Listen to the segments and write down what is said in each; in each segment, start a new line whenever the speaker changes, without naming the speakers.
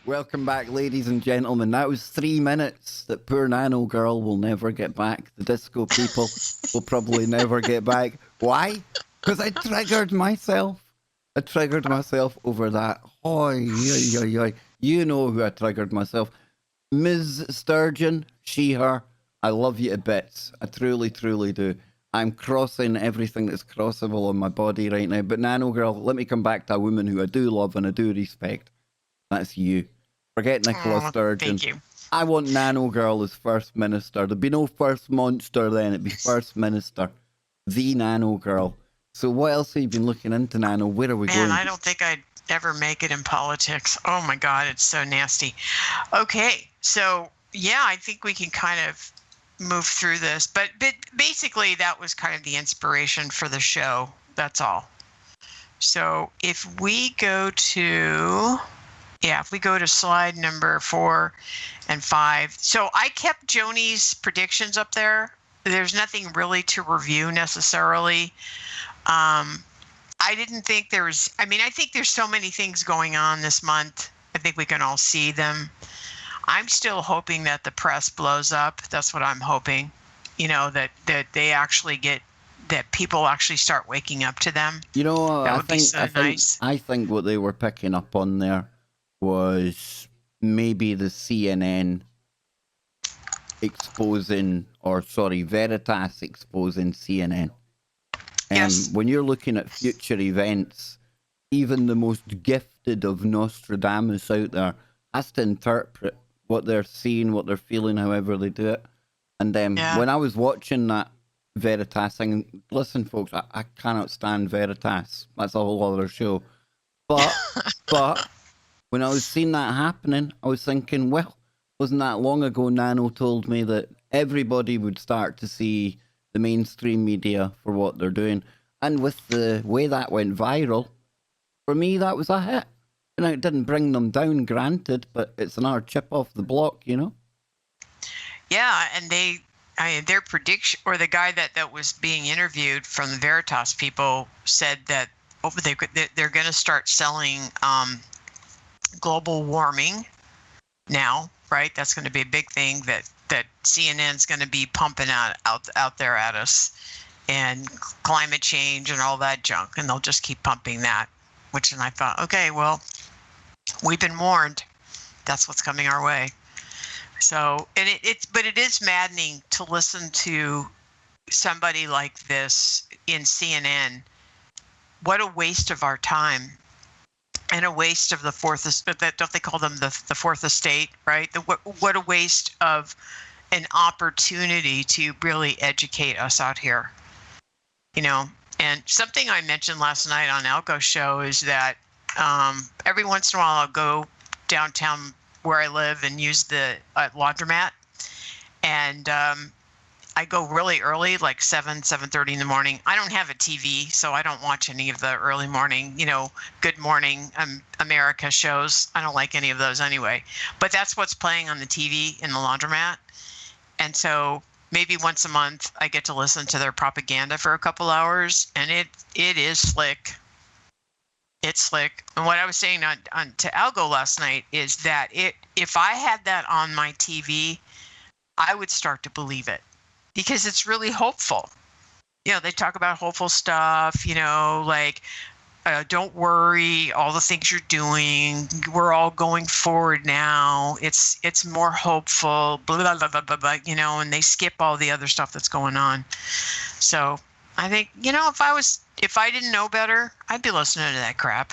Welcome back, ladies and gentlemen. That was 3 minutes that poor NanoGirl will never get back. The disco people will probably never get back. Why? Because I triggered myself. I triggered myself over that. You know who I triggered myself. Ms. Sturgeon, she, her. I love you to bits. I truly, truly do. I'm crossing everything that's crossable on my body right now. But NanoGirl, let me come back to a woman who I do love and I do respect. That's you. Forget Nicola Sturgeon.
Thank you.
I want NanoGirl as First Minister. There'd be no First Monster then. It'd be First Minister. The NanoGirl. So what else have you been looking into, Nano? Where are we going?
I don't think I'd ever make it in politics. Oh my God, it's so nasty. Okay, so yeah, I think we can kind of move through this. But basically, that was kind of the inspiration for the show. That's all. So if we go to... Yeah, if we go to slide number 4 and 5. So I kept Joni's predictions up there. There's nothing really to review necessarily. I didn't think there was, I think there's so many things going on this month. I think we can all see them. I'm still hoping that the press blows up. That's what I'm hoping. That they actually get, that people actually start waking up to them. That would be so nice.
I think what they were picking up on there was maybe the CNN exposing, Veritas exposing CNN.
Yes.
When you're looking at future events, even the most gifted of Nostradamus out there has to interpret what they're seeing, what they're feeling, however they do it. And when I was watching that Veritas thing, listen, folks, I cannot stand Veritas. That's a whole other show. But when I was seeing that happening, I was thinking, well, wasn't that long ago Nano told me that everybody would start to see the mainstream media for what they're doing. And with the way that went viral, for me, that was a hit. It didn't bring them down, granted, but it's another chip off the block,
Yeah, and their prediction, or the guy that was being interviewed from the Veritas people said that they're going to start selling global warming now, right? That's going to be a big thing that CNN's going to be pumping out there at us, and climate change and all that junk, and they'll just keep pumping that. And I thought, okay, well, we've been warned. That's what's coming our way. So, and it is maddening to listen to somebody like this in CNN. What a waste of our time. And a waste of the fourth, don't they call them the fourth estate, right? What a waste of an opportunity to really educate us out here, And something I mentioned last night on Alco's show is that every once in a while I'll go downtown where I live and use the laundromat, and I go really early, like 7:30 in the morning. I don't have a TV, so I don't watch any of the early morning, Good Morning America shows. I don't like any of those anyway. But that's what's playing on the TV in the laundromat. And so maybe once a month I get to listen to their propaganda for a couple hours, and it is slick. It's slick. And what I was saying to Algo last night is that if I had that on my TV, I would start to believe it. Because it's really hopeful. They talk about hopeful stuff, like, don't worry, all the things you're doing, we're all going forward now. It's more hopeful, blah, blah, blah, blah, blah, and they skip all the other stuff that's going on. So I think, if I didn't know better, I'd be listening to that crap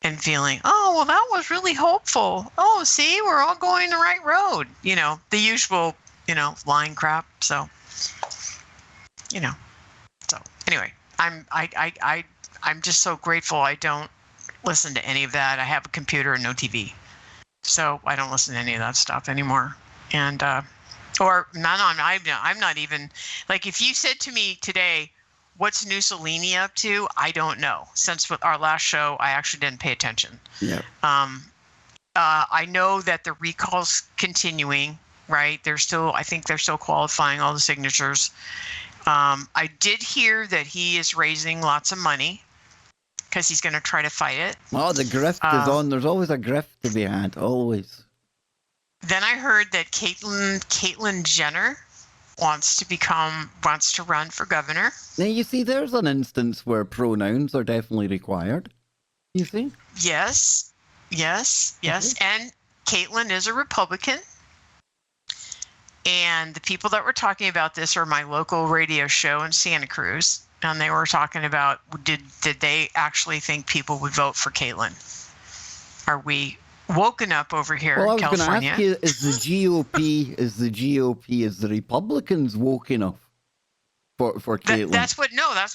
and feeling, oh, well, that was really hopeful. Oh, see, we're all going the right road. The usual, lying crap. So, so anyway, I'm just so grateful I don't listen to any of that. I have a computer and no TV, so I don't listen to any of that stuff anymore. And, I'm not even, like, if you said to me today, what's Mussolini up to? I don't know. Since with our last show, I actually didn't pay attention.
Yeah.
I know that the recall's continuing. Right. I think they're still qualifying all the signatures. I did hear that he is raising lots of money. because he's going to try to fight it.
Oh, the grift is on. There's always a grift to be had, always.
Then I heard that Caitlyn Jenner wants to run for governor.
Now, you see, there's an instance where pronouns are definitely required. You see?
Yes. And Caitlyn is a Republican. And the people that were talking about this are my local radio show in Santa Cruz. And they were talking about, did they actually think people would vote for Caitlyn? Are we woken up over here in California?
Well, I was going to ask you, is the Republicans woke enough for Caitlyn?
That's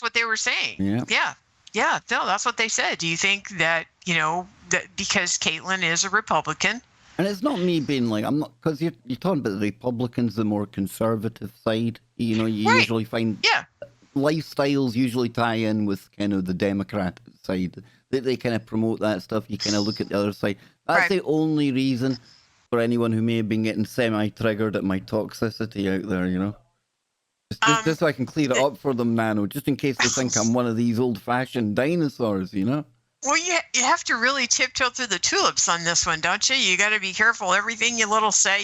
what they were saying. Yeah. No, that's what they said. Do you think that, that because Caitlyn is a Republican?
And it's not me being like, I'm not, because you're talking about the Republicans, the more conservative side. You right. Usually find lifestyles usually tie in with kind of the Democrat side. They kind of promote that stuff. You kind of look at the other side. That's the only reason for anyone who may have been getting semi-triggered at my toxicity out there, Just so I can clear it up for them, Nano, just in case they think I'm one of these old-fashioned dinosaurs,
Well, you have to really tiptoe through the tulips on this one, don't you? You got to be careful. Everything you little say,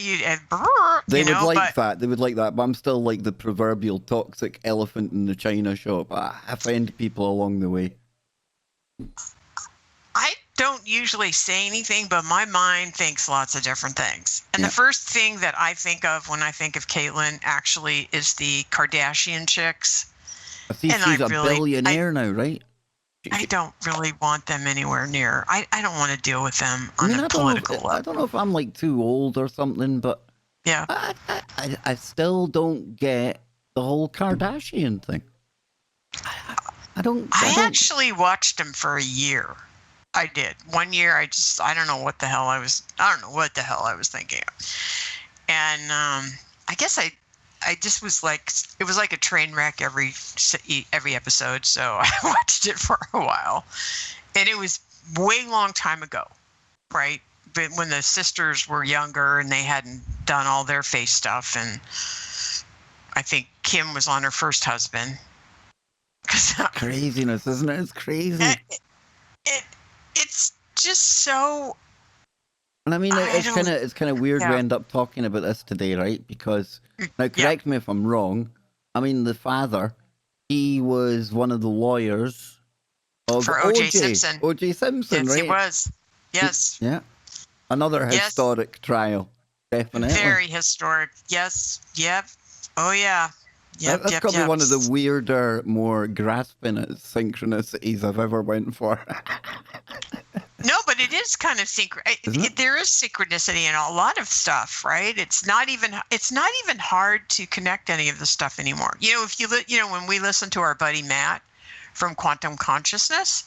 They would like that. They would like that. But I'm still like the proverbial toxic elephant in the china shop. I offend people along the way.
I don't usually say anything, but my mind thinks lots of different things. And the first thing that I think of when I think of Caitlyn actually is the Kardashian chicks.
I see she's a billionaire now, right?
I don't really want them anywhere near. I don't want to deal with them on a political level.
I don't know if I'm like too old or something, but
yeah,
I still don't get the whole Kardashian thing. I don't.
I actually watched them for a year. I did 1 year. I don't know what the hell I was thinking of, and I guess I just was like, it was like a train wreck every episode. So I watched it for a while, and it was way long time ago, right? But when the sisters were younger and they hadn't done all their face stuff, and I think Kim was on her first husband.
Craziness, isn't it? It's crazy.
It's just so.
And I mean, it's kind of weird we end up talking about this today, right? Because now, correct me if I'm wrong. I mean, the father, he was one of the lawyers
for O.J. Simpson.
O.J. Simpson,
yes,
right?
He was. Yes.
Yeah. Another historic trial, definitely.
Very historic. Yes. Yep. Oh yeah. Yep.
That's probably one of the weirder, more grasping at synchronicities I've ever went for.
No, but it is kind of there is synchronicity in a lot of stuff, right? It's not even hard to connect any of the stuff anymore. If when we listen to our buddy Matt from Quantum Consciousness,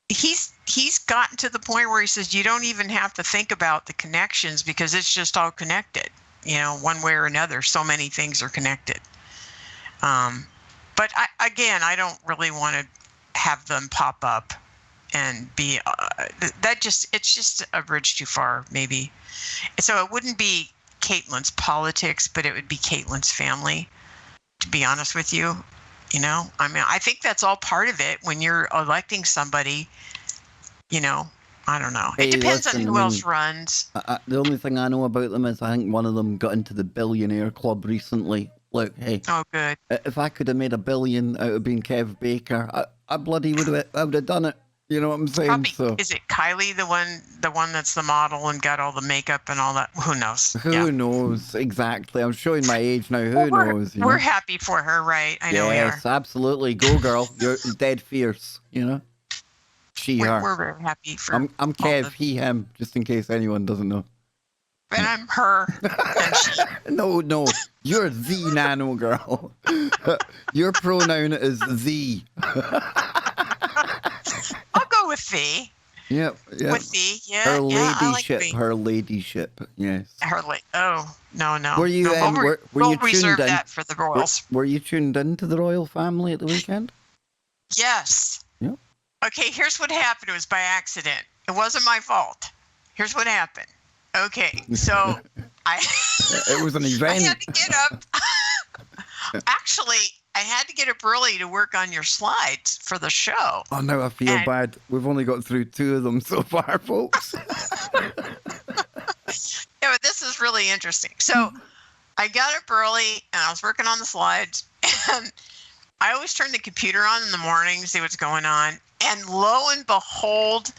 he's gotten to the point where he says you don't even have to think about the connections because it's just all connected. One way or another, so many things are connected. But I don't really want to have them pop up and be it's just a bridge too far, maybe. So it wouldn't be Caitlyn's politics, but it would be Caitlyn's family, to be honest with you. I mean, I think that's all part of it when you're electing somebody. I don't know. It depends on who else runs.
The only thing I know about them is I think one of them got into the billionaire club recently. Look, hey.
Oh, good.
If I could have made $1 billion out of being Kev Baker, I bloody would have done it. You know what I'm saying?
Probably,
so
is it Kylie, the one that's the model and got all the makeup and all that? Who knows?
Who knows exactly? I'm showing my age now. Who knows?
We're happy for her, right? I know we are.
Yes, absolutely. Go, girl. You're dead fierce. Her.
We're very happy for.
I'm Kev. He, him. Just in case anyone doesn't know.
And I'm her. And she.
No. You're the NanoGirl. Your pronoun is the.
I'll go with thee.
Yep.
With thee, yeah.
Her ladyship.
Like
her ladyship. Yes.
Oh, no.
Were you?
We'll
you
reserve
tuned in?
that for the royals.
Were you tuned into the royal family at the weekend?
Yes.
Yep.
Okay. Here's what happened. It was by accident. It wasn't my fault. Here's what happened. Okay, so
it was an event.
I had to get up. Actually, I had to get up early to work on your slides for the show.
Oh, now I feel bad. We've only got through 2 of them so far, folks.
Yeah, but this is really interesting. So I got up early and I was working on the slides, and I always turn the computer on in the morning to see what's going on. And lo and behold,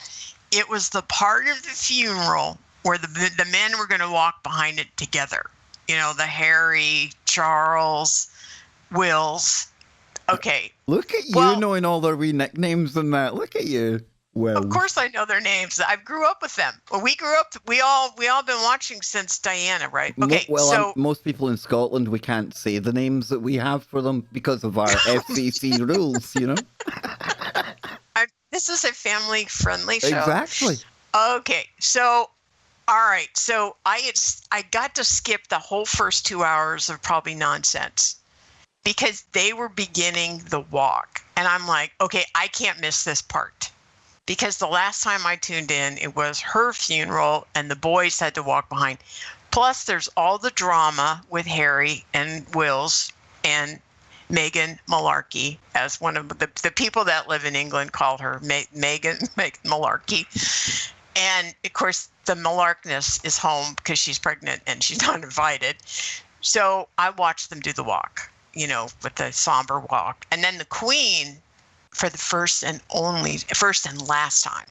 it was the part of the funeral where the men were going to walk behind it together. You know, the Harry, Charles, Wills. Okay.
Look at you knowing all their wee nicknames and that. Look at you. Well,
of course I know their names. I grew up with them. Well, we grew up. We all been watching since Diana, right? Okay.
Well, most people in Scotland, we can't say the names that we have for them because of our FCC rules. You know.
This is a family-friendly show.
Exactly.
Okay. So, all right. So I got to skip the whole first 2 hours of probably nonsense because they were beginning the walk, and I'm like, okay, I can't miss this part. Because the last time I tuned in, it was her funeral and the boys had to walk behind. Plus, there's all the drama with Harry and Wills and Meghan Malarkey, as one of the people that live in England call her Meghan Malarkey. And, of course, the Malarkness is home because she's pregnant and she's not invited. So I watched them do the walk, you know, with the somber walk. And then the Queen, for the first and last time,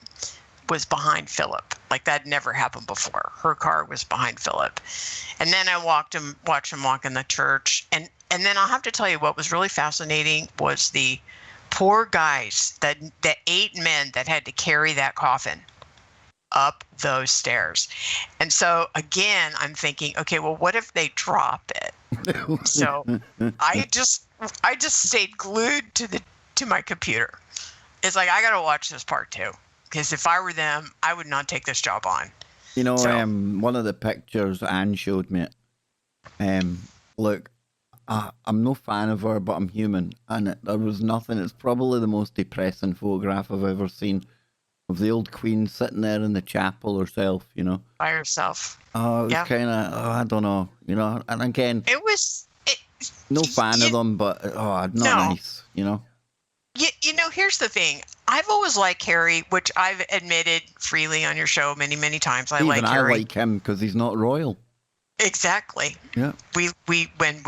was behind Philip. Like that never happened before. Her car was behind Philip. And then I watched him walk in the church. And then I'll have to tell you what was really fascinating was the poor guys, the 8 men that had to carry that coffin up those stairs. And so again, I'm thinking, okay, well, what if they drop it? So I just stayed glued to my computer. It's like, I got to watch this part too. Because if I were them, I would not take this job on.
You know, one of the pictures Anne showed me, look, I'm no fan of her, but I'm human. And there was nothing. It's probably the most depressing photograph I've ever seen of the old Queen sitting there in the chapel herself, you know.
By herself.
Oh, it was kind of, I don't know, you know. And again, no fan of them, but not nice, you know.
You know, here's the thing. I've always liked Harry, which I've admitted freely on your show many, many times. I like Harry.
I like him because he's not royal.
Exactly.
Yeah.
We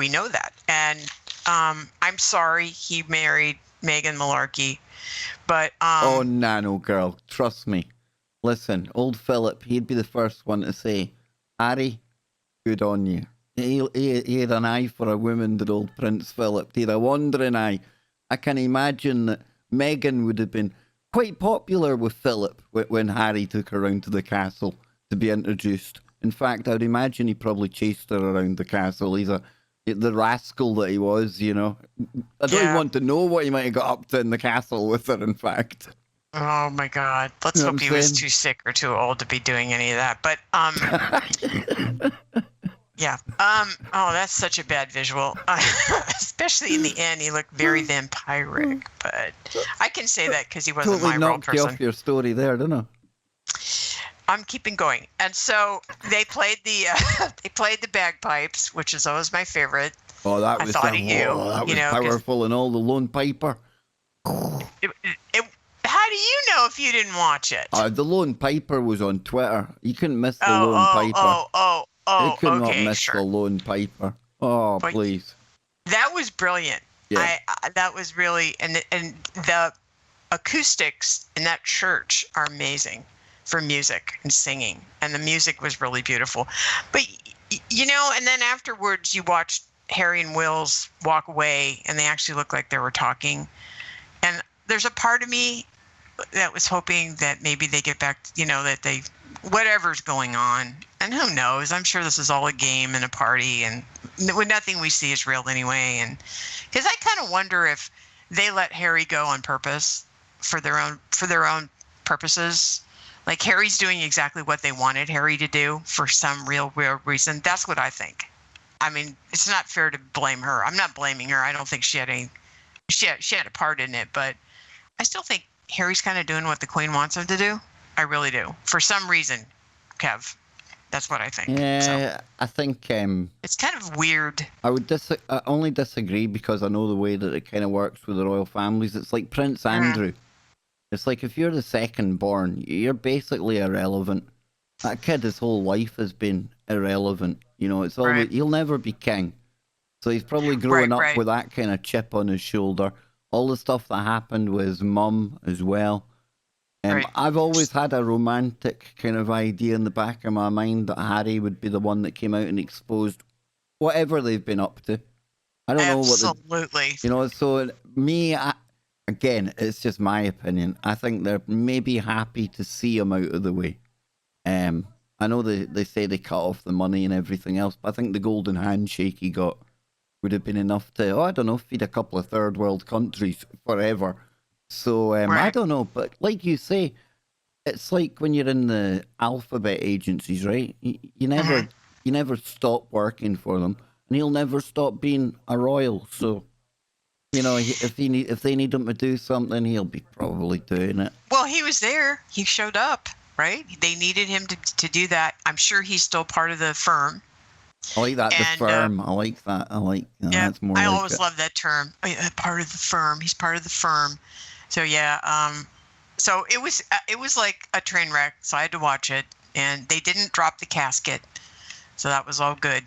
know that, and I'm sorry he married Meghan Malarkey, but
oh, NanoGirl, trust me. Listen, old Philip, he'd be the first one to say, Harry, good on you. He had an eye for a woman, did old Prince Philip. He had a wandering eye. I can imagine that Meghan would have been quite popular with Philip when Harry took her around to the castle to be introduced. In fact, I would imagine he probably chased her around the castle. He's the rascal that he was, you know. I don't even want to know what he might have got up to in the castle with her, in fact.
Oh, my God. Let's hope he was too sick or too old to be doing any of that. But, yeah. Oh, that's such a bad visual. Especially in the end, he looked very vampiric. But I can say that because he wasn't my role person.
Totally knocked you off your story there, didn't I?
I'm keeping going. And so they played the bagpipes, which is always my favorite.
Oh, that was powerful, and all the Lone Piper.
How do you know if you didn't watch it?
The Lone Piper was on Twitter. You couldn't miss the Lone Piper. You could not miss the Lone Piper. Oh, but please.
That was brilliant.
Yeah.
That was really, and the acoustics in that church are amazing for music and singing, and the music was really beautiful. But you know, and then afterwards you watched Harry and Wills walk away, and they actually looked like they were talking. And there's a part of me that was hoping that maybe they get back, you know, that they, whatever's going on, and who knows, I'm sure this is all a game and a party, and nothing we see is real anyway. And because I kind of wonder if they let Harry go on purpose for their own purposes. Like Harry's doing exactly what they wanted Harry to do for some real reason. That's what I think. I mean, it's not fair to blame her. I'm not blaming her. I don't think she had a part in it, but I still think Harry's kind of doing what the Queen wants him to do. I really do. For some reason, Kev. That's what I think.
Yeah,
So
I think
it's kind of weird.
I would I only disagree because I know the way that it kind of works with the royal families. It's like Prince Andrew. It's like if you're the second born, you're basically irrelevant. That kid, his whole life has been irrelevant. You know, it's always
Right.
he'll never be king. So he's probably
Right,
growing up
right.
with that kind of chip on his shoulder. All the stuff that happened with his mum as well.
Right.
I've always had a romantic kind of idea in the back of my mind that Harry would be the one that came out and exposed whatever they've been up to. I don't know what the,
Absolutely.
you know. So me, again, it's just my opinion. I think they're maybe happy to see him out of the way. I know they say they cut off the money and everything else, but I think the golden handshake he got would have been enough to, I don't know, feed a couple of third world countries forever. So I
Right.
don't know, but like you say, it's like when you're in the alphabet agencies, right? You never you never stop working for them, and he'll never stop being a royal. So you know, if they need him to do something, he'll be probably doing it.
Well, he was there. He showed up, right? They needed him to do that. I'm sure he's still part of the firm.
I like that, the
And
firm. I like that. I like,
yeah,
that's more
I
like
always
it.
love that term. Part of the firm. He's part of the firm. So yeah. So it was like a train wreck. So I had to watch it, and they didn't drop the casket, so that was all good.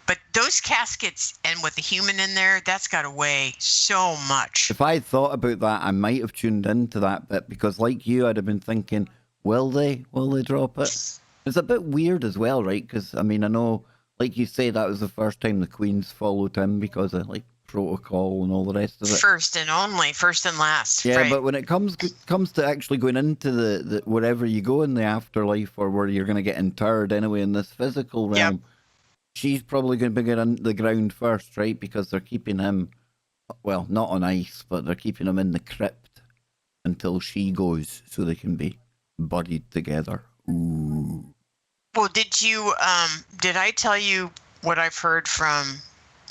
But those caskets and with the human in there, that's got to weigh so much.
If I had thought about that, I might have tuned into that bit because, like you, I'd have been thinking, will they drop it? It's a bit weird as well, right? Because I mean, I know, like you say, that was the first time the Queen's followed him because of like protocol and all the rest of it.
First and only, first and last.
Yeah,
right.
but when it comes to actually going into the wherever you go in the afterlife or where you're going to get interred anyway in this physical realm,
Yep.
she's probably going to be on the ground first, right? Because they're keeping him, well, not on ice, but they're keeping him in the crypt until she goes so they can be buried together. Ooh.
Well, did I tell you what I've heard from,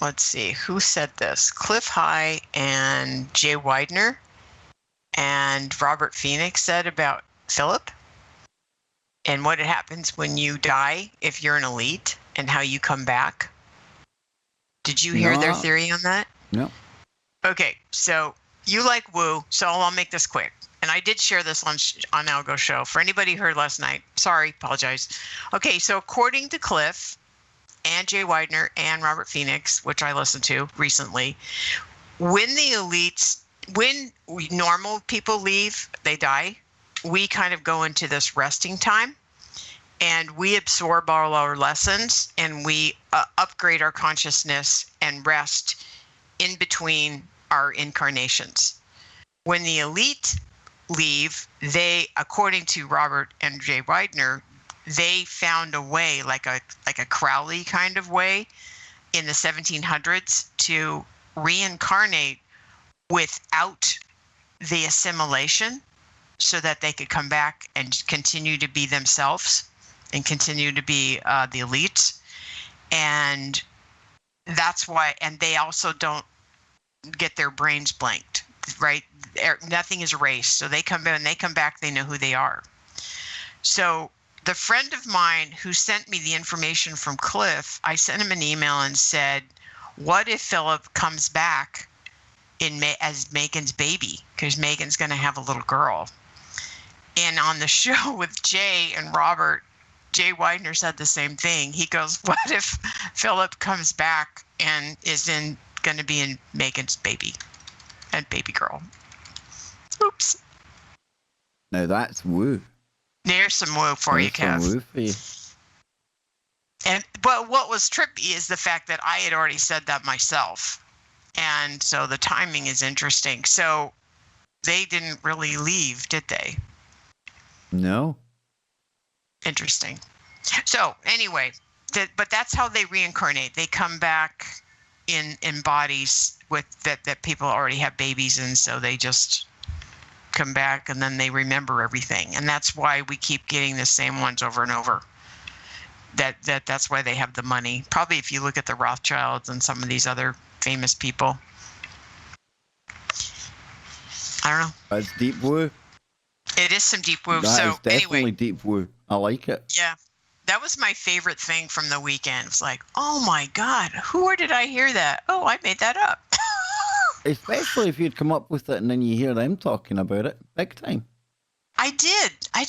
let's see, who said this? Cliff High and Jay Widener and Robert Phoenix said about Philip and what happens when you die if you're an elite and how you come back. Did you hear their theory on that?
No.
Okay, so you like woo, so I'll make this quick. And I did share this on NanoGirl show. For anybody who heard last night, sorry, apologize. Okay, so according to Cliff and Jay Widener and Robert Phoenix, which I listened to recently, when the elites, when normal people leave, they die, we kind of go into this resting time and we absorb all our lessons and we upgrade our consciousness and rest in between our incarnations. When the elite leave, they, according to Robert and Jay Widener, they found a way, like a Crowley kind of way in the 1700s to reincarnate without the assimilation so that they could come back and continue to be themselves and continue to be the elite. And that's why, and they also don't get their brains blanked, right? Nothing is erased. So they come back, they know who they are. So the friend of mine who sent me the information from Cliff, I sent him an email and said, what if Philip comes back as Megan's baby? Because Megan's going to have a little girl. And on the show with Jay and Robert, Jay Widener said the same thing. He goes, what if Philip comes back and is going to be in Megan's baby and baby girl? Oops.
Now that's woo.
There's some woo for you, Kev.
Some woo for you.
And but what was trippy is the fact that I had already said that myself. And so the timing is interesting. So they didn't really leave, did they?
No.
Interesting. So anyway, but that's how they reincarnate. They come back in bodies with that people already have babies in, so they just come back and then they remember everything. And that's why we keep getting the same ones over and over. That's why they have the money. Probably if you look at the Rothschilds and some of these other famous people. I don't know.
That's deep woo.
It is some deep woo.
That
so
is definitely
anyway,
deep woo. I like it.
yeah. That was my favorite thing from the weekend. It's like, oh my God, where did I hear that? Oh, I made that up.
Especially if you'd come up with it and then you hear them talking about it. Big time.
I did. I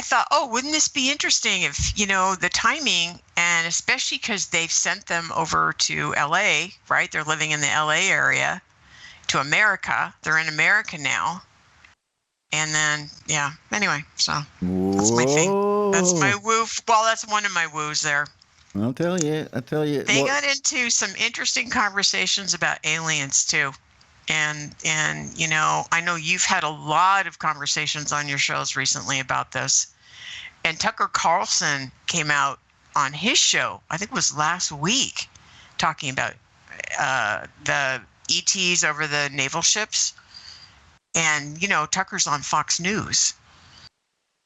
thought, oh, wouldn't this be interesting if, the timing, and especially because they've sent them over to LA, right? They're living in the LA area, to America. They're in America now. And then, yeah, anyway, so that's my thing. That's my woo. Well, that's one of my woos there.
I'll tell you.
They got into some interesting conversations about aliens too. And I know you've had a lot of conversations on your shows recently about this. And Tucker Carlson came out on his show, I think it was last week, talking about the ETs over the naval ships. And, Tucker's on Fox News.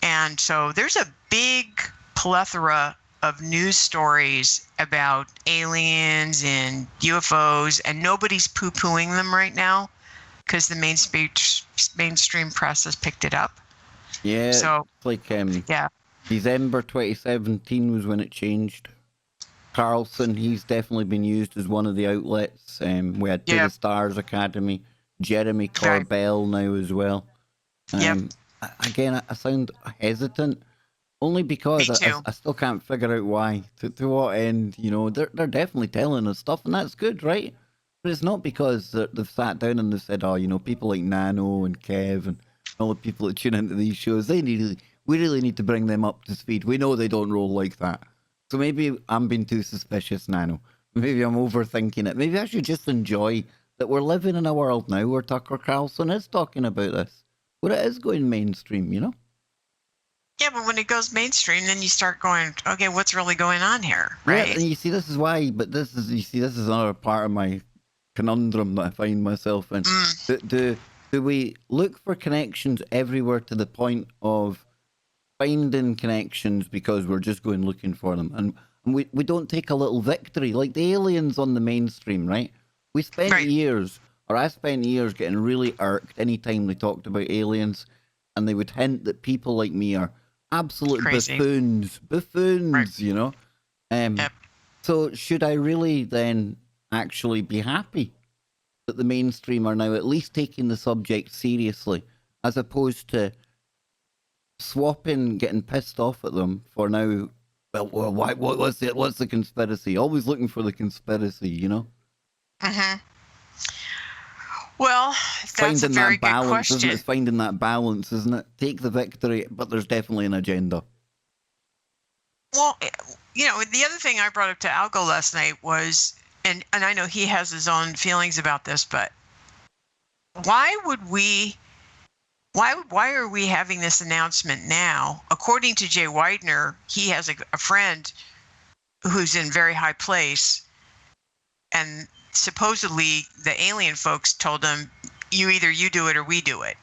And so there's a big plethora of news stories about aliens and UFOs, and nobody's poo-pooing them right now because the mainstream press has picked it up.
Yeah,
so
it's like December 2017 was when it changed. Carlson, he's definitely been used as one of the outlets. We had To the Stars Academy, Jeremy Corbell now as well. Again, I sound hesitant. Only because I still can't figure out why. To what end, they're definitely telling us stuff, and that's good, right? But it's not because they've sat down and they've said, people like Nano and Kev and all the people that tune into these shows, we really need to bring them up to speed. We know they don't roll like that. So maybe I'm being too suspicious, Nano. Maybe I'm overthinking it. Maybe I should just enjoy that we're living in a world now where Tucker Carlson is talking about this, where it is going mainstream,
Yeah, but when it goes mainstream, then you start going, okay, what's really going on here, right?
Yeah, and you see, this is why. But this is another part of my conundrum that I find myself in. Do we look for connections everywhere to the point of finding connections because we're just going looking for them, and we don't take a little victory like the aliens on the mainstream, right? We spent years, or I spent years, getting really irked anytime they talked about aliens, and they would hint that people like me are absolute buffoons, right. So should I really then actually be happy that the mainstream are now at least taking the subject seriously, as opposed to swapping, getting pissed off at them for now? Well, why? What's the conspiracy? Always looking for the conspiracy,
Mm-hmm. Well, that's
finding
a very
that balance,
good question.
isn't it? It's finding that balance, isn't it? Take the victory, but there's definitely an agenda.
Well, the other thing I brought up to Algo last night was, and I know he has his own feelings about this, but why are we having this announcement now? According to Jay Widener, he has a friend who's in very high place, and supposedly the alien folks told him, you do it or we do it,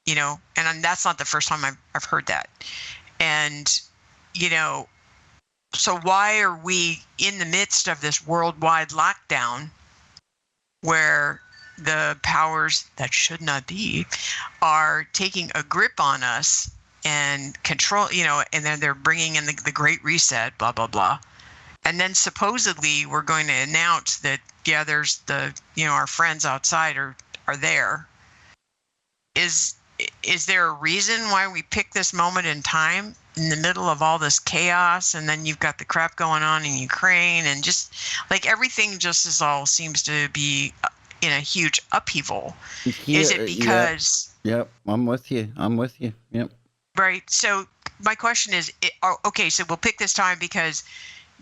and that's not the first time I've heard that. And, so why are we in the midst of this worldwide lockdown where the powers that should not be are taking a grip on us and control, and then they're bringing in the Great Reset, blah, blah, blah. And then supposedly we're going to announce that, there's our friends outside are there. Is there a reason why we pick this moment in time in the middle of all this chaos? And then you've got the crap going on in Ukraine, and just like everything all seems to be in a huge upheaval. Is it because...
Yep, I'm with you. Yep.
Right. So my question is, okay, so we'll pick this time because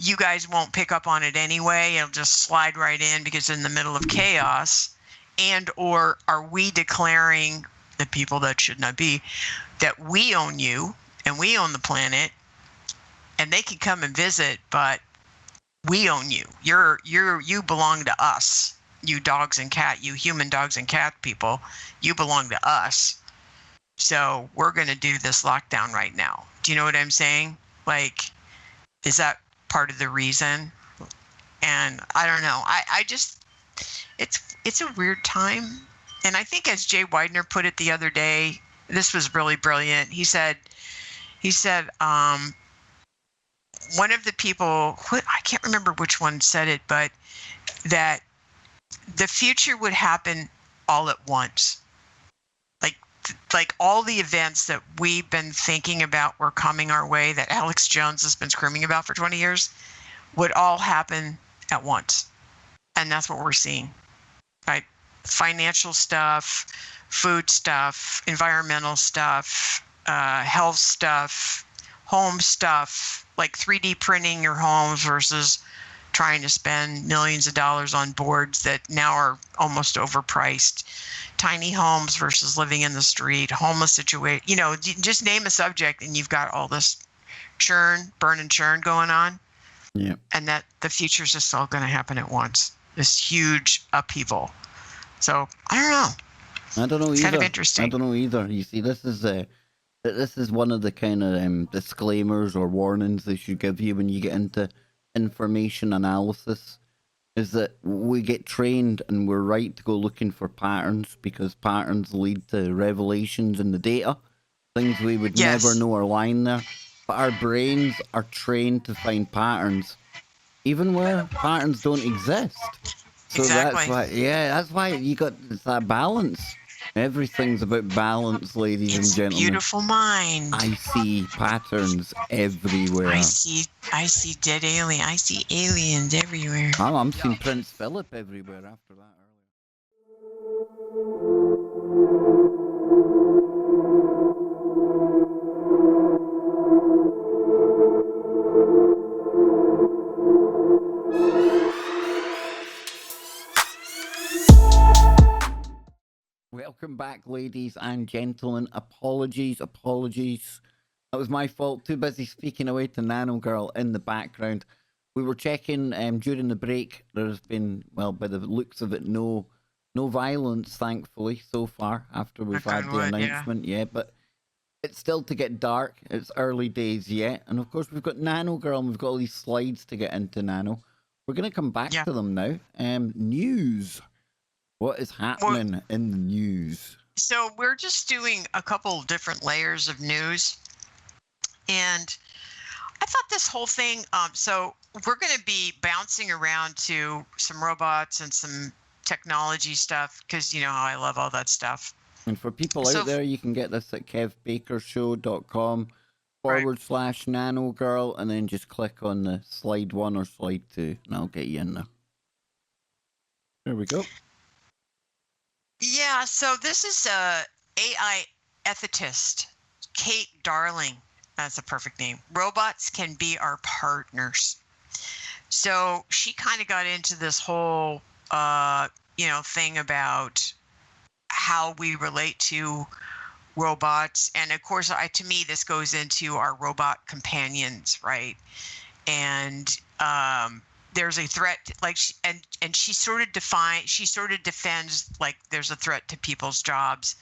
you guys won't pick up on it anyway. It'll just slide right in because in the middle of chaos. And or are we declaring, the people that should not be, that we own you and we own the planet, and they can come and visit, but we own you. You belong to us. You human dogs and cat people, you belong to us. So we're going to do this lockdown right now. Do you know what I'm saying? Like, is that part of the reason? And I don't know. I just, it's a weird time. And I think, as Jay Widener put it the other day, this was really brilliant. He said, one of the people, I can't remember which one said it, but that the future would happen all at once. Like all the events that we've been thinking about were coming our way, that Alex Jones has been screaming about for 20 years, would all happen at once. And that's what we're seeing, right? Financial stuff, food stuff, environmental stuff, health stuff, home stuff, like 3D printing your homes versus trying to spend millions of dollars on boards that now are almost overpriced. Tiny homes versus living in the street, homeless situation. Just name a subject and you've got all this burn and churn going on.
Yeah.
And that the future's just all going to happen at once. This huge upheaval. So I don't know.
I don't know
it's
either.
Kind of interesting.
I don't know either. You see, this is one of the kind of disclaimers or warnings they should give you when you get into information analysis, is that we get trained and we're right to go looking for patterns because patterns lead to revelations in the data, things we would never know are lying there. But our brains are trained to find patterns, even where patterns don't exist. So
Exactly.
that's why it's that balance. Everything's about balance, ladies and gentlemen.
Beautiful mind.
I see patterns everywhere.
I see dead alien. I see aliens everywhere.
I'm seeing Prince Philip everywhere after that Welcome back, ladies and gentlemen. Apologies. That was my fault. Too busy speaking away to NanoGirl in the background. We were checking during the break. There's been, well, by the looks of it, no violence, thankfully, so far after we've had the announcement. Yeah, but it's still to get dark. It's early days yet. And of course, we've got NanoGirl and we've got all these slides to get into Nano. We're going to come back to them now. News. What is happening in the news?
So we're just doing a couple different layers of news. And I thought this whole thing, so we're going to be bouncing around to some robots and some technology stuff because you know how I love all that stuff.
And for people out there, you can get this at kevbakershow.com/NanoGirl and then just click on the slide 1 or slide 2 and I'll get you in there. There we go.
Yeah, so this is AI ethicist, Kate Darling. That's a perfect name. Robots can be our partners. So she kind of got into this whole, thing about how we relate to robots. And of course, to me, this goes into our robot companions, right? And there's a threat, like, and she sort of defends like there's a threat to people's jobs,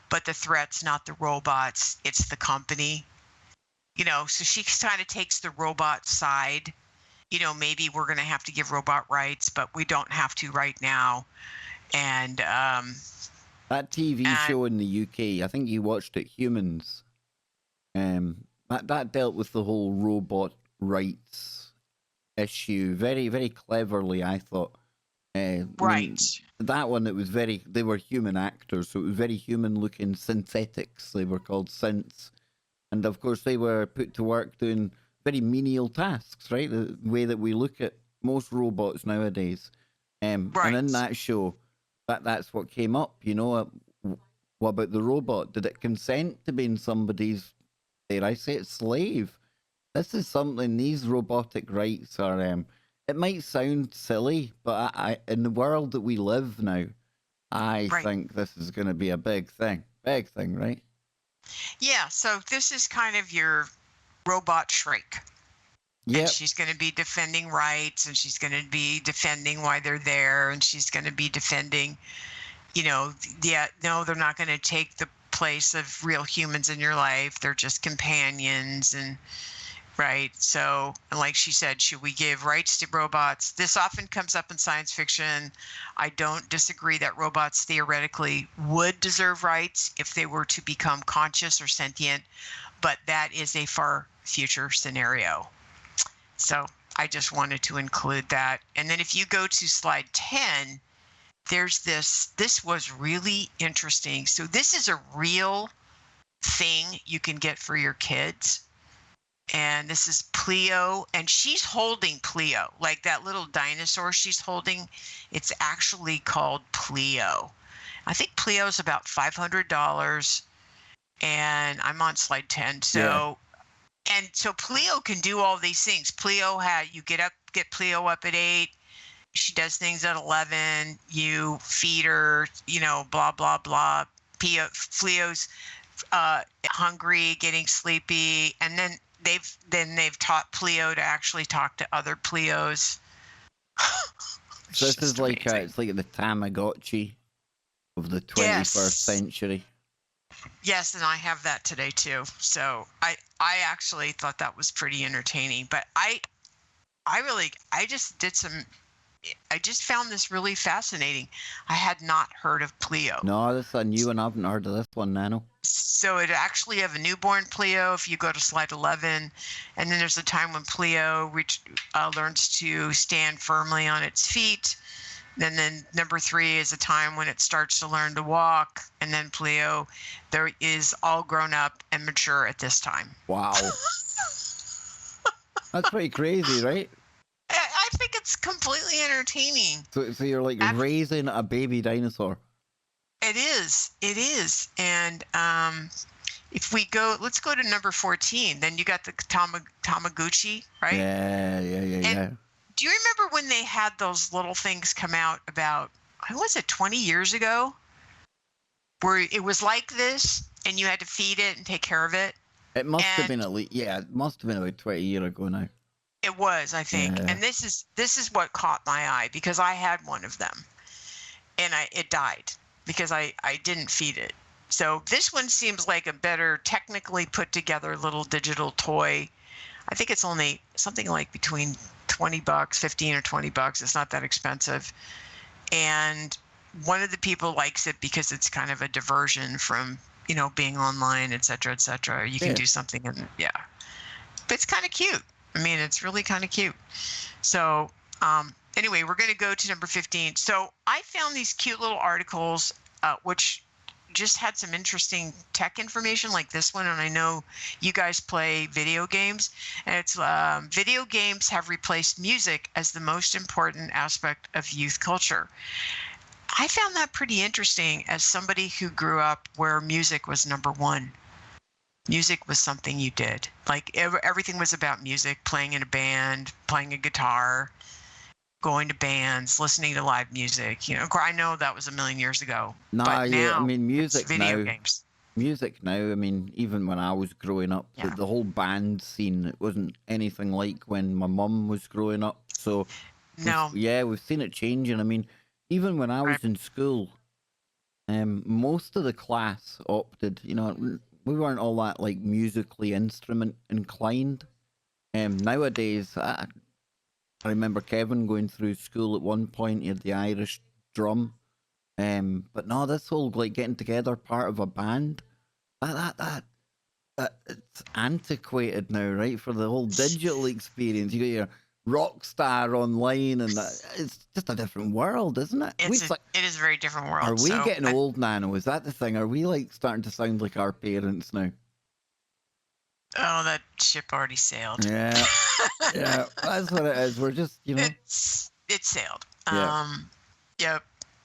but the threat's not the robots, it's the company. So she kind of takes the robot side. Maybe we're going to have to give robot rights, but we don't have to right now. And
that TV show in the UK, I think you watched it, Humans. That dealt with the whole robot rights issue very, very cleverly, I thought.
Right.
I mean, that one, they were human actors, so it was very human-looking synthetics. They were called synths. And of course, they were put to work doing very menial tasks, right? The way that we look at most robots nowadays.
Right.
And in that show, that's what came up, what about the robot? Did it consent to being somebody's, dare I say it, slave? This is something, these robotic rights are, it might sound silly, but I in the world that we live now, I think this is going to be a big thing. Big thing, right?
Yeah, so this is kind of your robot Shrek.
Yeah.
And she's going to be defending rights, and she's going to be defending why they're there, and she's going to be defending, no, they're not going to take the place of real humans in your life. They're just companions, and right. So, like she said, should we give rights to robots? This often comes up in science fiction. I don't disagree that robots theoretically would deserve rights if they were to become conscious or sentient, but that is a far future scenario. So I just wanted to include that. And then if you go to slide 10, there's this was really interesting. So this is a real thing you can get for your kids. And this is Pleo, and she's holding Pleo, like that little dinosaur she's holding. It's actually called Pleo. I think Pleo is about $500, and I'm on slide 10. So, and so Pleo can do all these things. Pleo you get Pleo up at 8. She does things at 11. You feed her, blah, blah, blah. Pleo's hungry, getting sleepy, and then they've taught Pleo to actually talk to other Pleos.
So this is like it's like the Tamagotchi of the 21st century.
Yes, and I have that today too. So I actually thought that was pretty entertaining. But I just found this really fascinating. I had not heard of Pleo.
No, this is a new one. I haven't heard of this one, Nano.
So it actually have a newborn Pleo if you go to slide 11. And then there's a time when Pleo learns to stand firmly on its feet. Then number 3 is a time when it starts to learn to walk. And then Pleo, there is all grown up and mature at this time.
Wow. That's pretty crazy, right?
I think it's completely entertaining.
So you're like raising a baby dinosaur.
It is. And if we let's go to number 14. Then you got the Tamagotchi, right?
Yeah.
Do you remember when they had those little things come out about, what was it, 20 years ago? Where it was like this and you had to feed it and take care of it?
It must have been it must have been about 20 years ago now.
It was, I think. Yeah. And this is what caught my eye, because I had one of them and it died because I didn't feed it. So this one seems like a better technically put together little digital toy. I think it's only something like between $20, 15 or $20. It's not that expensive. And one of the people likes it because it's kind of a diversion from, being online, et cetera, et cetera. You can do something but it's kind of cute. I mean, it's really kind of cute. So anyway, we're going to go to number 15. So I found these cute little articles, which just had some interesting tech information like this one. And I know you guys play video games, and it's video games have replaced music as the most important aspect of youth culture. I found that pretty interesting as somebody who grew up where music was number one. Music was something you did. Like everything was about music, playing in a band, playing a guitar, going to bands, listening to live music. I know that was a million years ago. But now,
I mean, music
video games.
Music now, I mean, even when I was growing up, the whole band scene, it wasn't anything like when my mum was growing up. So, we've seen it changing. I mean, even when I was in school, most of the class opted, we weren't all that like musically instrument inclined. Nowadays, I remember Kevin going through school at one point. He had the Irish drum, but no, this whole like getting together part of a band, that it's antiquated now, right? For the whole digital experience, you got your rock star online, and it's just a different world, isn't it?
It is a very different world.
Are we getting old, Nano? Is that the thing? Are we like starting to sound like our parents now?
Oh, that ship already sailed.
Yeah, that's what it is. We're just,
it sailed. Yep.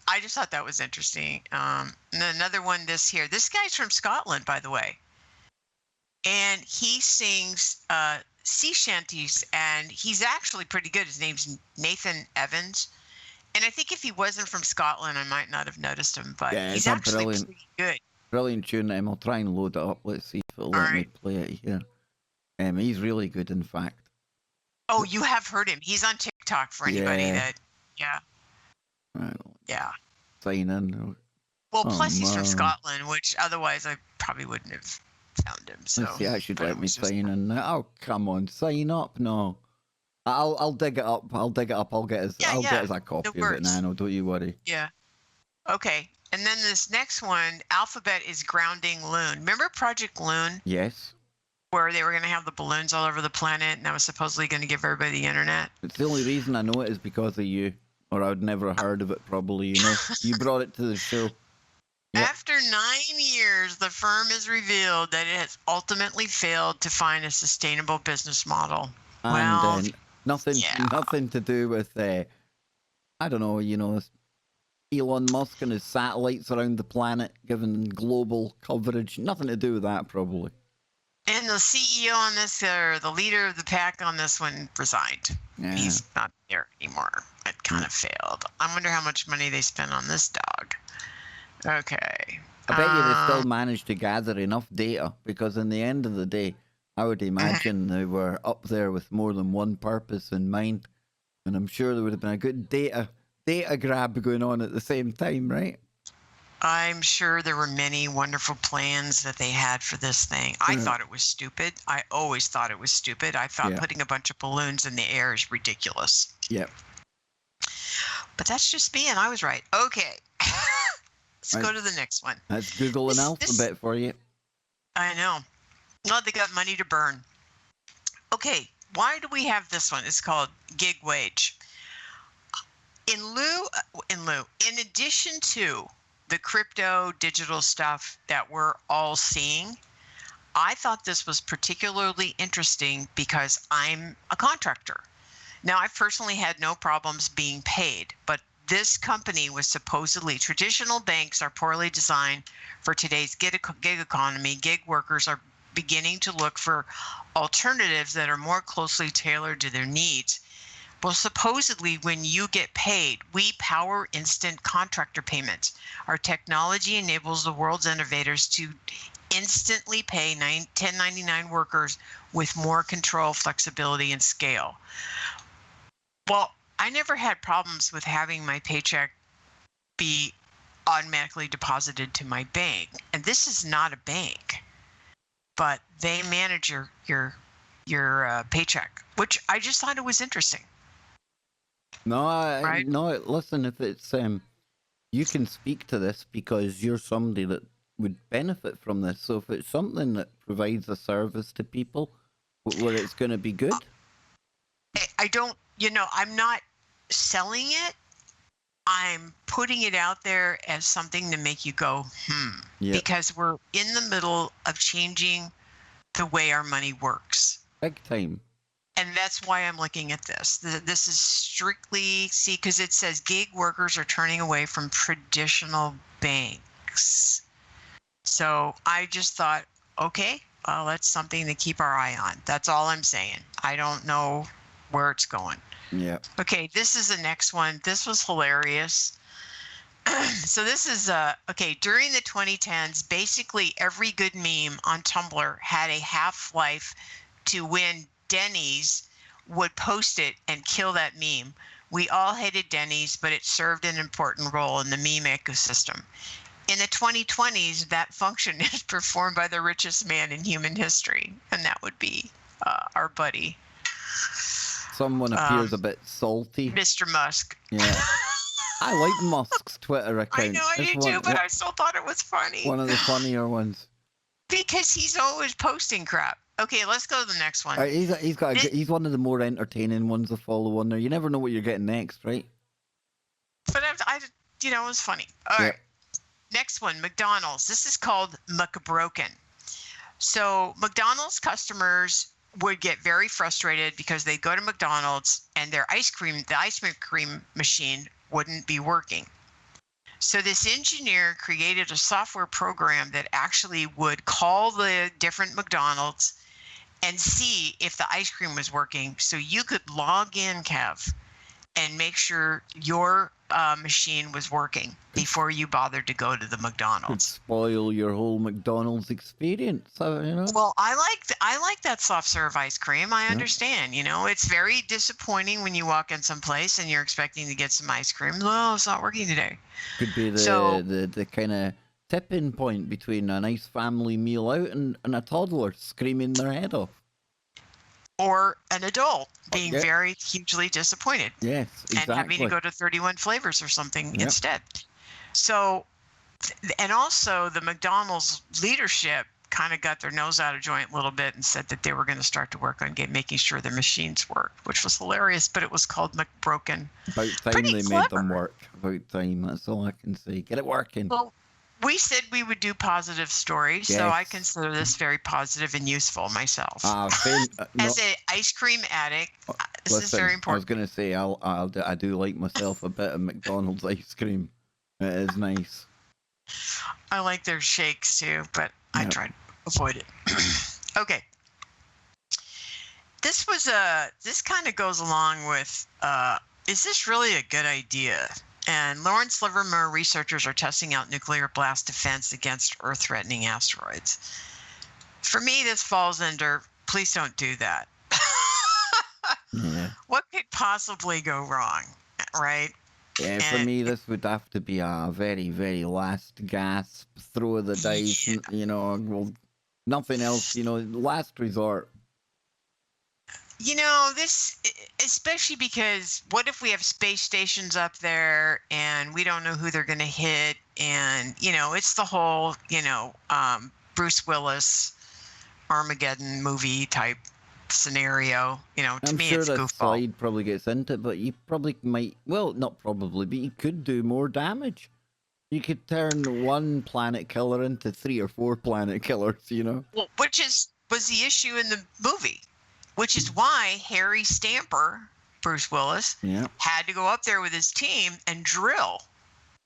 I just thought that was interesting. And then another one, this guy's from Scotland, by the way, and he sings sea shanties, and he's actually pretty good. His name's Nathan Evans, and I think if he wasn't from Scotland, I might not have noticed him, but he's actually pretty good.
Brilliant tune. I'll try and load it up. Let's see if it'll let me play it here. He's really good, in fact.
Oh, you have heard him. He's on TikTok for anybody that,
Sign in.
Well, plus he's from Scotland, which otherwise I probably wouldn't have found him. So
let's see, I should let me sign in now. Oh, come on, sign up. No. I'll dig it up. I'll get us a copy of it, Nano. Don't you worry.
Yeah. Okay. And then this next one, Alphabet is grounding Loon. Remember Project Loon?
Yes.
where they were going to have the balloons all over the planet, and that was supposedly going to give everybody the internet.
It's the only reason I know it is because of you, or I would never have heard of it. Probably, you know, you brought it to the show. Yep.
After 9 years, the firm has revealed that it has ultimately failed to find a sustainable business model.
And nothing to do with I don't know, you know, Elon Musk and his satellites around the planet giving global coverage. Nothing to do with that, probably.
And the CEO on this, or the leader of the pack on this one, resigned.
Yeah.
He's not there anymore. It kind of failed. I wonder how much money they spent on this dog. Okay.
I bet you they still managed to gather enough data, because in the end of the day, I would imagine they were up there with more than one purpose in mind. And I'm sure there would have been a good data grab going on at the same time, right?
I'm sure there were many wonderful plans that they had for this thing. I thought it was stupid. I always thought it was stupid. I thought putting a bunch of balloons in the air is ridiculous.
Yep.
But that's just me, and I was right. Okay. Let's go to the next one.
That's Google an alphabet for you.
I know. No, they got money to burn. Okay, why do we have this one? It's called gig wage. In addition to the crypto digital stuff that we're all seeing, I thought this was particularly interesting because I'm a contractor. Now, I've personally had no problems being paid, but this company was supposedly, traditional banks are poorly designed for today's gig economy. Gig workers are beginning to look for alternatives that are more closely tailored to their needs. Well, supposedly, when you get paid, we power instant contractor payments. Our technology enables the world's innovators to instantly pay 1099 workers with more control, flexibility, and scale. Well, I never had problems with having my paycheck be automatically deposited to my bank. And this is not a bank, but they manage your paycheck, which I just thought it was interesting.
No, listen, if it's you can speak to this because you're somebody that would benefit from this. So if it's something that provides a service to people where it's going to be good.
I don't, I'm not selling it. I'm putting it out there as something to make you go,
Yep.
Because we're in the middle of changing the way our money works.
Big time.
And that's why I'm looking at this. This is strictly, because it says gig workers are turning away from traditional banks. So I just thought, okay, well, that's something to keep our eye on. That's all I'm saying. I don't know where it's going.
Yeah.
Okay, this is the next one. This was hilarious. So this is, during the 2010s, basically every good meme on Tumblr had a half-life to when Denny's would post it and kill that meme. We all hated Denny's, but it served an important role in the meme ecosystem. In the 2020s, that function is performed by the richest man in human history, and that would be our buddy.
Someone appears a bit salty.
Mr. Musk.
Yeah. I like Musk's Twitter account.
I know I do too, but I still thought it was funny.
One of the funnier ones.
Because he's always posting crap. Okay, let's go to the next one.
He's one of the more entertaining ones to follow on there. You never know what you're getting next, right?
But it was funny. All right. Next one, McDonald's. This is called McBroken. So McDonald's customers would get very frustrated because they go to McDonald's and the ice cream machine wouldn't be working. So this engineer created a software program that actually would call the different McDonald's and see if the ice cream was working. So you could log in, Kev, and make sure your machine was working before you bothered to go to the McDonald's.
Could spoil your whole McDonald's experience,
Well, I like that soft serve ice cream. I understand. It's very disappointing when you walk in someplace and you're expecting to get some ice cream. No, it's not working today.
Could be the kind of tipping point between a nice family meal out and a toddler screaming their head off.
Or an adult being very hugely disappointed.
Yes, exactly.
And having to go to 31 flavors or something instead. So, and also the McDonald's leadership kind of got their nose out of joint a little bit and said that they were going to start to work on making sure the machines worked, which was hilarious, but it was called McBroken.
About time
Pretty
they
clever.
made them work. About time. That's all I can say. Get it working.
Well, we said we would do positive stories, so I consider this very positive and useful myself. As an ice cream addict, this is very important.
I was going to say I do like myself a bit of McDonald's ice cream. It is nice.
I like their shakes too, but I try to avoid it. Okay. This kind of goes along with, is this really a good idea? And Lawrence Livermore researchers are testing out nuclear blast defense against Earth-threatening asteroids. For me, this falls under, please don't do that.
Yeah.
What could possibly go wrong, right?
Yeah, for me, this would have to be a very, very last gasp, throw of the dice, well, nothing else, last resort.
This, especially because what if we have space stations up there and we don't know who they're going to hit? And, it's the whole, Bruce Willis Armageddon movie type scenario. To
I'm
me,
sure
it's
that
goofball.
slide probably gets into it, but you probably might, well, not probably, but you could do more damage. You could turn one planet killer into 3 or 4 planet killers,
Well, which was the issue in the movie. Which is why Harry Stamper, Bruce Willis, had to go up there with his team and drill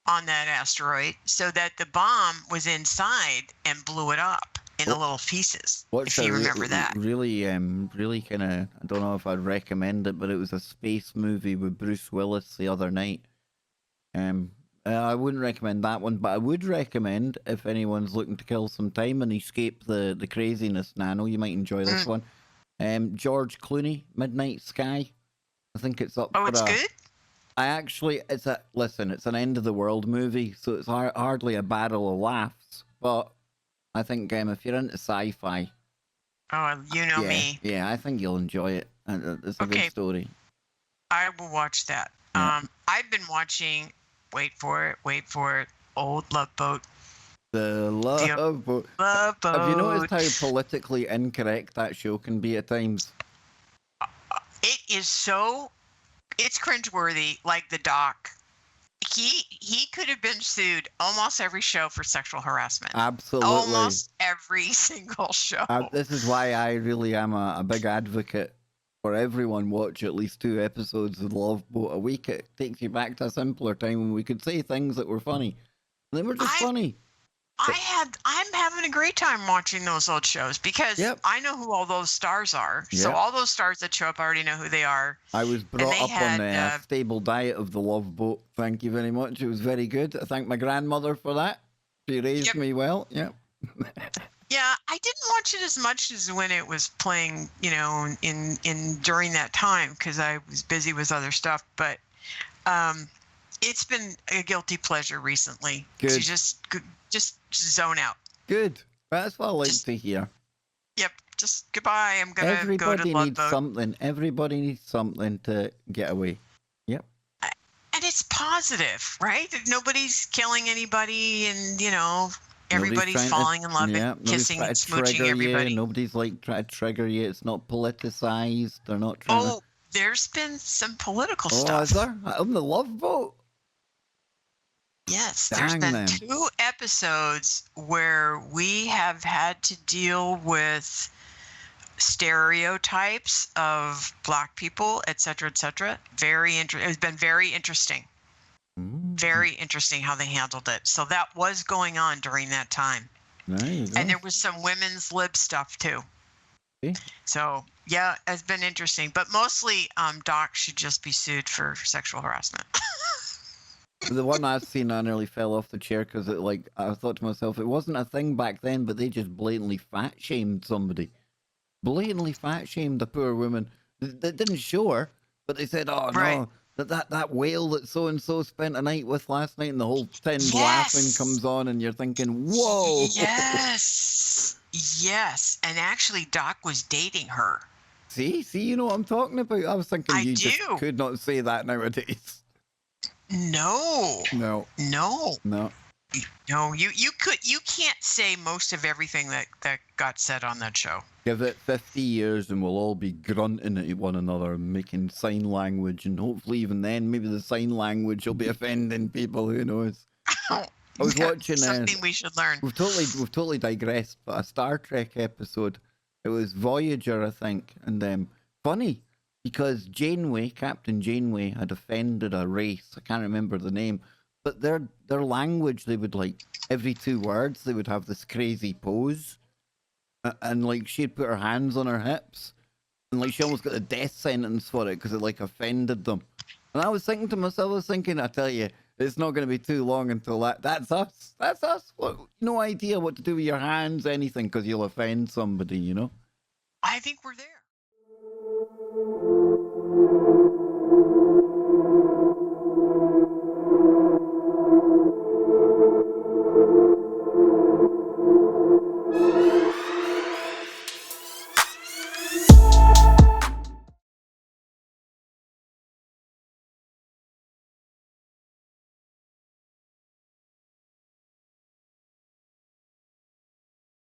on that asteroid so that the bomb was inside and blew it up in the little pieces. If you remember that.
Really kind of, I don't know if I'd recommend it, but it was a space movie with Bruce Willis the other night. I wouldn't recommend that one, but I would recommend, if anyone's looking to kill some time and escape the craziness, Nano, you might enjoy this one. George Clooney, Midnight Sky. I think it's up for
it's good?
It's an end of the world movie, so it's hardly a battle of laughs, but I think if you're into sci-fi.
Oh, me.
Yeah, I think you'll enjoy it. It's a good story.
I will watch that.
Yeah.
I've been watching, wait for it, Old Love Boat.
The Love Boat.
Love Boat.
Have you noticed how politically incorrect that show can be at times?
It is it's cringeworthy, like the doc. He could have been sued almost every show for sexual harassment.
Absolutely.
Almost every single show.
This is why I really am a big advocate for everyone watch at least 2 episodes of Love Boat a week. It takes you back to a simpler time when we could say things that were funny. They were just funny.
I'm having a great time watching those old shows because I know who all those stars are.
Yep.
So all those stars that show up, I already know who they are.
I was brought up on a stable diet of the Love Boat. Thank you very much. It was very good. I thank my grandmother for that. She raised me well. Yep.
Yeah, I didn't watch it as much as when it was playing, in during that time because I was busy with other stuff. But it's been a guilty pleasure recently.
Good.
To just zone out.
Good. That's what I like to hear.
Yep. Just goodbye. I'm gonna go to Love Boat.
Everybody needs something to get away. Yep.
And it's positive, right? Nobody's killing anybody, and everybody's falling in love and kissing and smooching everybody.
Nobody's trying to trigger you. It's not politicized. They're not trying to...
there's been some political stuff.
Oh, is there? On the Love Boat?
Yes, there's been 2 episodes where we have had to deal with stereotypes of Black people, et cetera, et cetera. It's been very interesting. Very interesting how they handled it. So that was going on during that time.
Nice.
And there was some women's lib stuff too.
Okay.
So yeah, it's been interesting. But mostly Doc should just be sued for sexual harassment.
The one I've seen, I nearly fell off the chair because I thought to myself, it wasn't a thing back then, but they just blatantly fat shamed somebody. Blatantly fat shamed the poor woman. They didn't show her, but they said, "Oh no, that whale that so and so spent a night with last night," and the whole tin laughing comes on, and you're thinking, "Whoa!"
Yes, yes, and actually, Doc was dating her.
See, you know what I'm talking about. I was thinking just could not say that nowadays.
No.
No.
No.
No.
No, you can't say most of everything that got said on that show.
Give it 50 years and we'll all be grunting at one another and making sign language, and hopefully even then maybe the sign language will be offending people. Who knows? I was watching
something we should learn.
We've totally digressed, but a Star Trek episode. It was Voyager, I think, and funny because Captain Janeway, had offended a race. I can't remember the name, but their language, they would like every 2 words they would have this crazy pose, and like she'd put her hands on her hips, and like she almost got a death sentence for it because it like offended them. And I was thinking to myself, I tell you, it's not going to be too long until that's us. That's us. What, no idea what to do with your hands, anything, because you'll offend somebody, you know?
I think we're there.